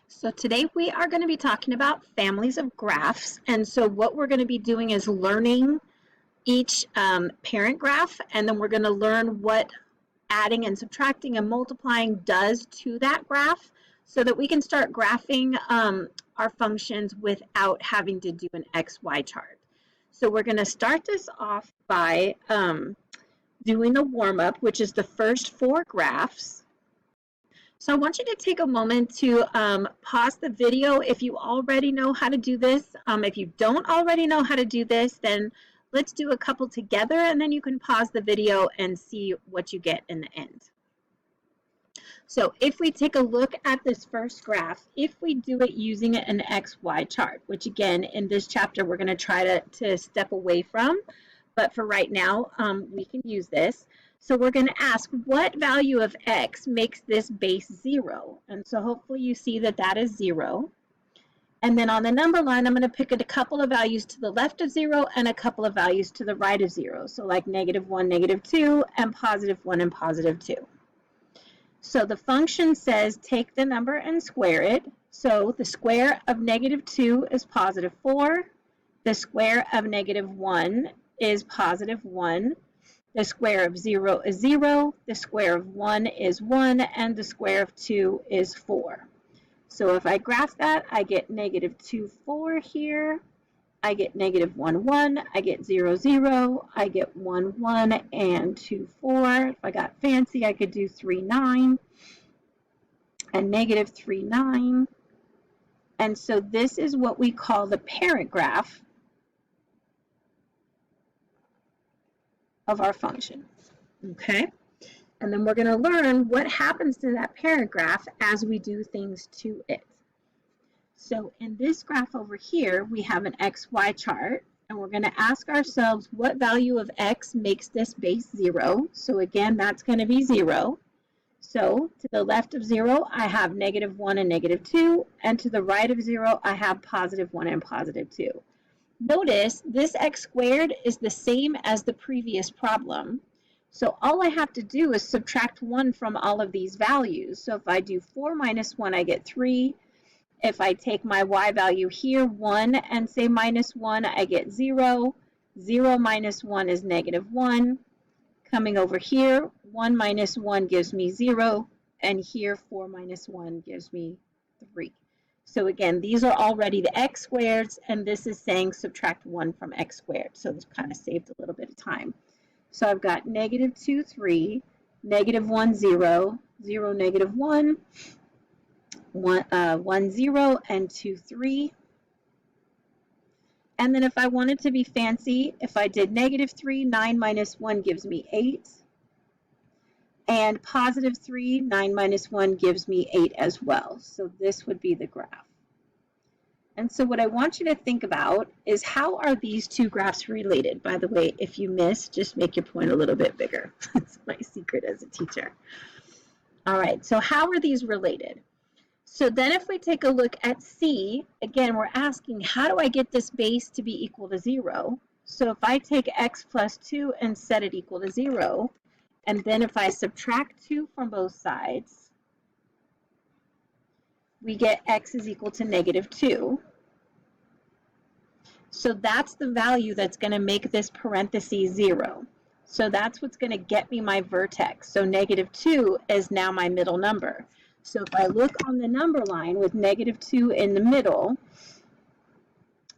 So today we are going to be talking about families of graphs. And so what we're going to be doing is learning each parent graph, and then we're going to learn what adding and subtracting and multiplying does to that graph so that we can start graphing our functions without having to do an XY chart. So we're going to start this off by doing a warm-up, which is the first 4 graphs. So I want you to take a moment to pause the video if you already know how to do this. If you don't already know how to do this, then let's do a couple together, and then you can pause the video and see what you get in the end. So if we take a look at this first graph, if we do it using an XY chart, which again, in this chapter, we're going to try to step away from, but for right now, we can use this. So we're going to ask what value of x makes this base 0. And so hopefully you see that that is 0. And then on the number line, I'm going to pick a couple of values to the left of 0 and a couple of values to the right of 0. So like -1, -2, and +1 and +2. So the function says take the number and square it. So the square of -2 is +4. The square of -1 is +1. The square of 0 is 0, the square of 1 is 1, and the square of 2 is 4. So if I graph that, I get -2, 4 here, I get -1, 1, I get 0, 0, I get 1, 1, and 2, 4. If I got fancy, I could do 3, 9, and -3, 9. And so this is what we call the parent graph of our function, okay? And then we're going to learn what happens to that parent graph as we do things to it. So in this graph over here, we have an XY chart, and we're going to ask ourselves what value of x makes this base 0. So again, that's going to be 0. So to the left of 0, I have -1 and -2, and to the right of 0, I have +1 and +2. Notice this x squared is the same as the previous problem. So all I have to do is subtract 1 from all of these values. So if I do 4 minus 1, I get 3. If I take my y value here, 1, and say -1, I get 0. 0 minus 1 is -1. Coming over here, 1 minus 1 gives me 0. And here, 4 minus 1 gives me 3. So again, these are already the x squareds, and this is saying subtract 1 from x squared. So this kind of saved a little bit of time. So I've got -2, 3, -1, 0, 0, -1, 1, 0, and 2, 3. And then if I wanted to be fancy, if I did -3, 9 minus 1 gives me 8. And +3, 9 minus 1 gives me 8 as well. So this would be the graph. And so what I want you to think about is how are these two graphs related? By the way, if you missed, just make your point a little bit bigger. That's my secret as a teacher. All right, so how are these related? So then if we take a look at C, again, we're asking how do I get this base to be equal to 0? So if I take x plus 2 and set it equal to 0, and then if I subtract 2 from both sides, we get x is equal to -2. So that's the value that's going to make this parenthesis 0. So that's what's going to get me my vertex. So -2 is now my middle number. So if I look on the number line with -2 in the middle,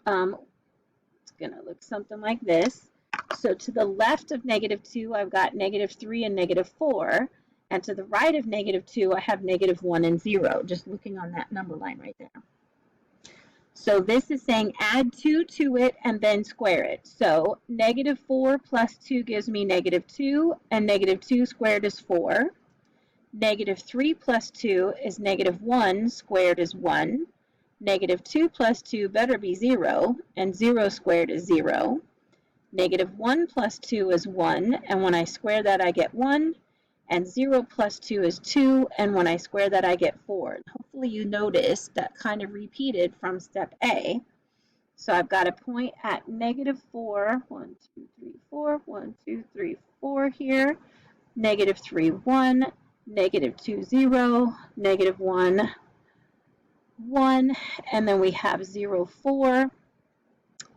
it's going to look something like this. So to the left of -2, I've got -3 and -4. And to the right of -2, I have -1 and 0, just looking on that number line right there. So this is saying add 2 to it and then square it. So -4 plus 2 gives me -2, and -2 squared is 4. -3 plus 2 is -1 squared is 1. -2 plus 2 better be 0, and 0 squared is 0. -1 plus 2 is 1, and when I square that I get 1. And 0 plus 2 is 2, and when I square that I get 4. Hopefully you noticed that kind of repeated from step A. So I've got a point at -4, 1, 2, 3, 4, 1, 2, 3, 4 here, -3, 1, -2, 0, -1, 1, and then we have 0, 4.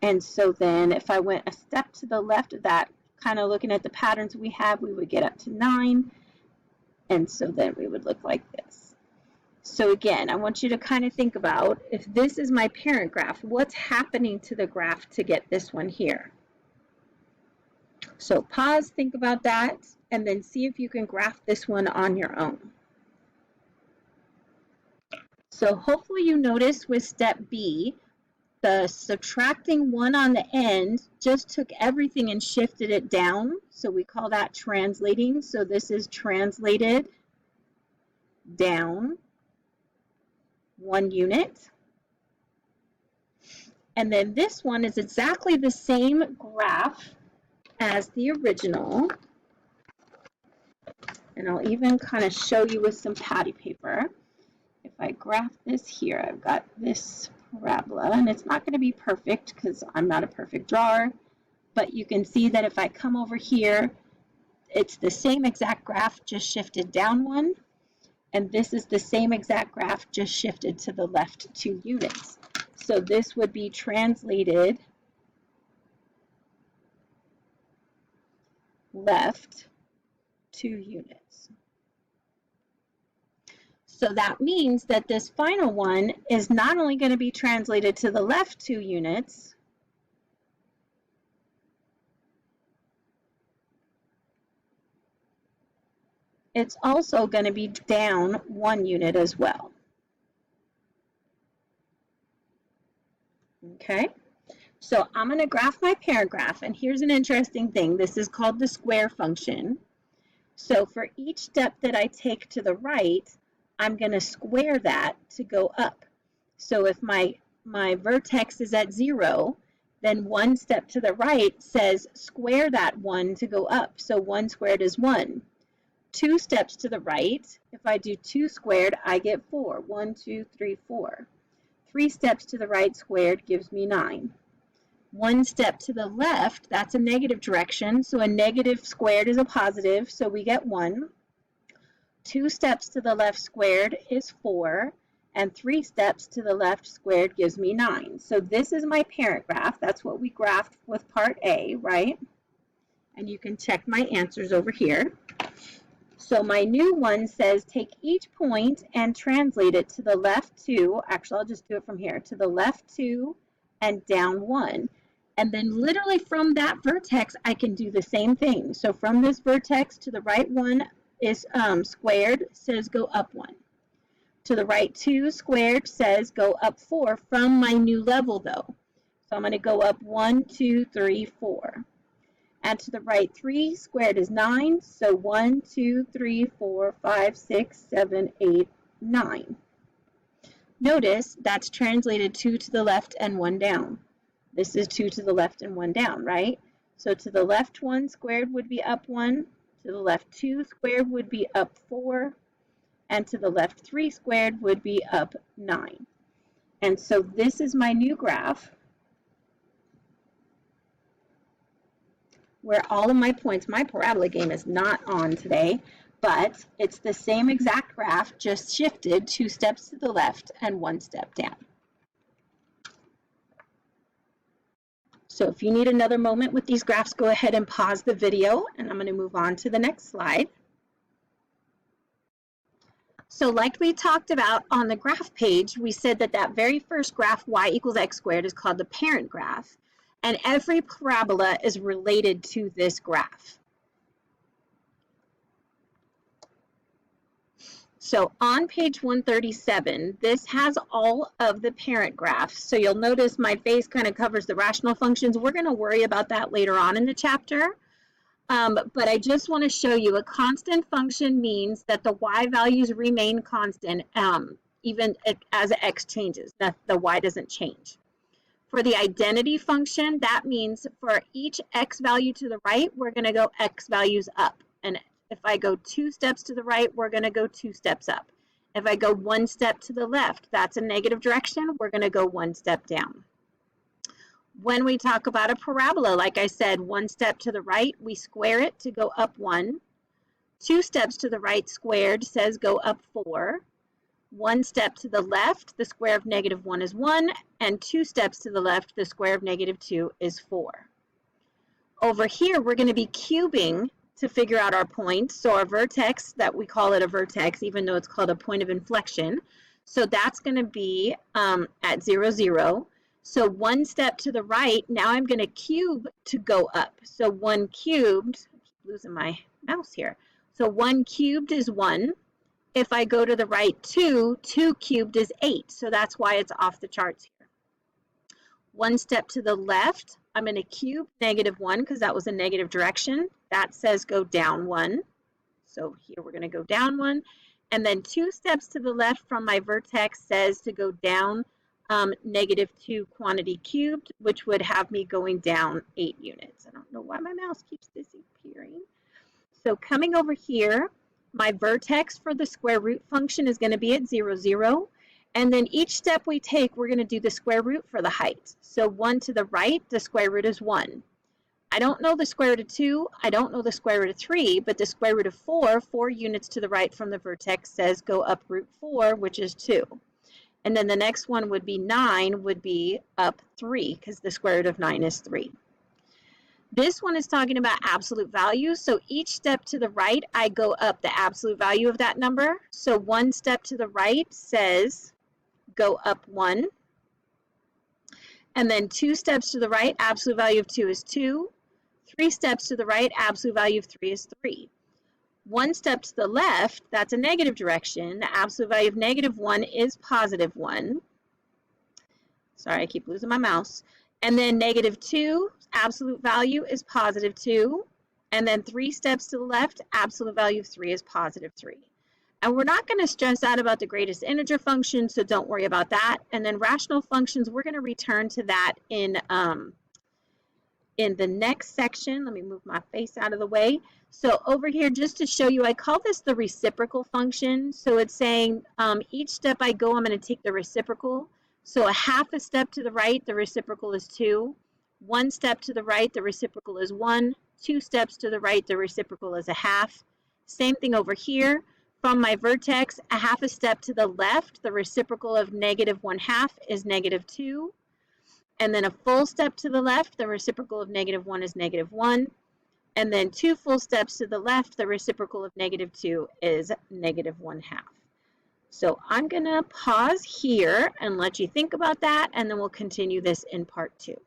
And so then if I went a step to the left of that, kind of looking at the patterns we have, we would get up to 9. And so then we would look like this. So again, I want you to kind of think about, if this is my parent graph, what's happening to the graph to get this one here? So pause, think about that, and then see if you can graph this one on your own. So hopefully you notice with step B, the subtracting 1 on the end just took everything and shifted it down. So we call that translating. So this is translated down 1 unit. And then this one is exactly the same graph as the original. And I'll even kind of show you with some patty paper. If I graph this here, I've got this parabola, and it's not going to be perfect because I'm not a perfect drawer, but you can see that if I come over here, it's the same exact graph, just shifted down 1, and this is the same exact graph, just shifted to the left 2 units. So this would be translated left 2 units. So that means that this final one is not only going to be translated to the left 2 units, it's also going to be down 1 unit as well. Okay, so I'm going to graph my parent graph, and here's an interesting thing. This is called the square function. So for each step that I take to the right, I'm going to square that to go up. So if my vertex is at 0, then 1 step to the right says square that 1 to go up. So 1 squared is 1. 2 steps to the right, if I do 2 squared, I get 4. 1, 2, 3, 4. 3 steps to the right squared gives me 9. 1 step to the left, that's a negative direction, so a negative squared is a positive, so we get 1. 2 steps to the left squared is 4, and 3 steps to the left squared gives me 9. So this is my parent graph. That's what we graphed with part A, right? And you can check my answers over here. So my new one says take each point and translate it to the left 2. Actually, I'll just do it from here. To the left 2 and down 1. And then literally from that vertex, I can do the same thing. So from this vertex to the right 1 is squared, says go up 1. To the right 2 squared says go up 4 from my new level though. So I'm going to go up 1, 2, 3, 4. And to the right 3 squared is 9. So 1, 2, 3, 4, 5, 6, 7, 8, 9. Notice that's translated 2 to the left and 1 down. This is 2 to the left and 1 down, right? So to the left 1 squared would be up 1. To the left 2 squared would be up 4. And to the left 3 squared would be up 9. And so this is my new graph where all of my points, my parabola game is not on today, but it's the same exact graph, just shifted 2 steps to the left and 1 step down. So if you need another moment with these graphs, go ahead and pause the video, and I'm going to move on to the next slide. So like we talked about on the graph page, we said that that very first graph, y equals x squared, is called the parent graph. And every parabola is related to this graph. So on page 137, this has all of the parent graphs. So you'll notice my face kind of covers the rational functions. We're going to worry about that later on in the chapter. But I just want to show you a constant function means that the y values remain constant even as x changes, that the y doesn't change. For the identity function, that means for each x value to the right, we're going to go x values up. And if I go 2 steps to the right, we're going to go 2 steps up. If I go 1 step to the left, that's a negative direction. We're going to go 1 step down. When we talk about a parabola, like I said, 1 step to the right, we square it to go up 1. 2 steps to the right squared says go up 4. 1 step to the left, the square of -1 is 1, and 2 steps to the left, the square of -2 is 4. Over here, we're going to be cubing to figure out our point. So our vertex, that we call it a vertex, even though it's called a point of inflection. So that's going to be at 0, 0. So 1 step to the right, now I'm going to cube to go up. So 1 cubed, I keep losing my mouse here. So 1 cubed is 1. If I go to the right 2, 2 cubed is 8. So that's why it's off the charts here. 1 step to the left, I'm going to cube -1 because that was a negative direction. That says go down 1. So here we're going to go down 1. And then 2 steps to the left from my vertex says to go down -2 quantity cubed, which would have me going down 8 units. I don't know why my mouse keeps disappearing. So coming over here, my vertex for the square root function is going to be at 0, 0. And then each step we take, we're going to do the square root for the height. So 1 to the right, the square root is 1. I don't know the square root of 2. I don't know the square root of 3, but the square root of 4, 4 units to the right from the vertex says go up root 4, which is 2. And then the next one would be 9, would be up 3, because the square root of 9 is 3. This one is talking about absolute values. So each step to the right, I go up the absolute value of that number. So 1 step to the right says go up 1. And then 2 steps to the right, absolute value of 2 is 2. 3 steps to the right, absolute value of 3 is 3. 1 step to the left, that's a negative direction. The absolute value of -1 is +1. Sorry, I keep losing my mouse. And then -2, absolute value is +2. And then 3 steps to the left, absolute value of 3 is +3. And we're not going to stress out about the greatest integer function, so don't worry about that. And then rational functions, we're going to return to that in the next section. Let me move my face out of the way. So over here, just to show you, I call this the reciprocal function. So it's saying each step I go, I'm going to take the reciprocal. So a half a step to the right, the reciprocal is 2. 1 step to the right, the reciprocal is 1. 2 steps to the right, the reciprocal is a half. Same thing over here. From my vertex, a half a step to the left, the reciprocal of -1/2 is -2. And then a full step to the left, the reciprocal of -1 is -1. And then 2 full steps to the left, the reciprocal of -2 is -1/2. So I'm going to pause here and let you think about that, and then we'll continue this in part 2.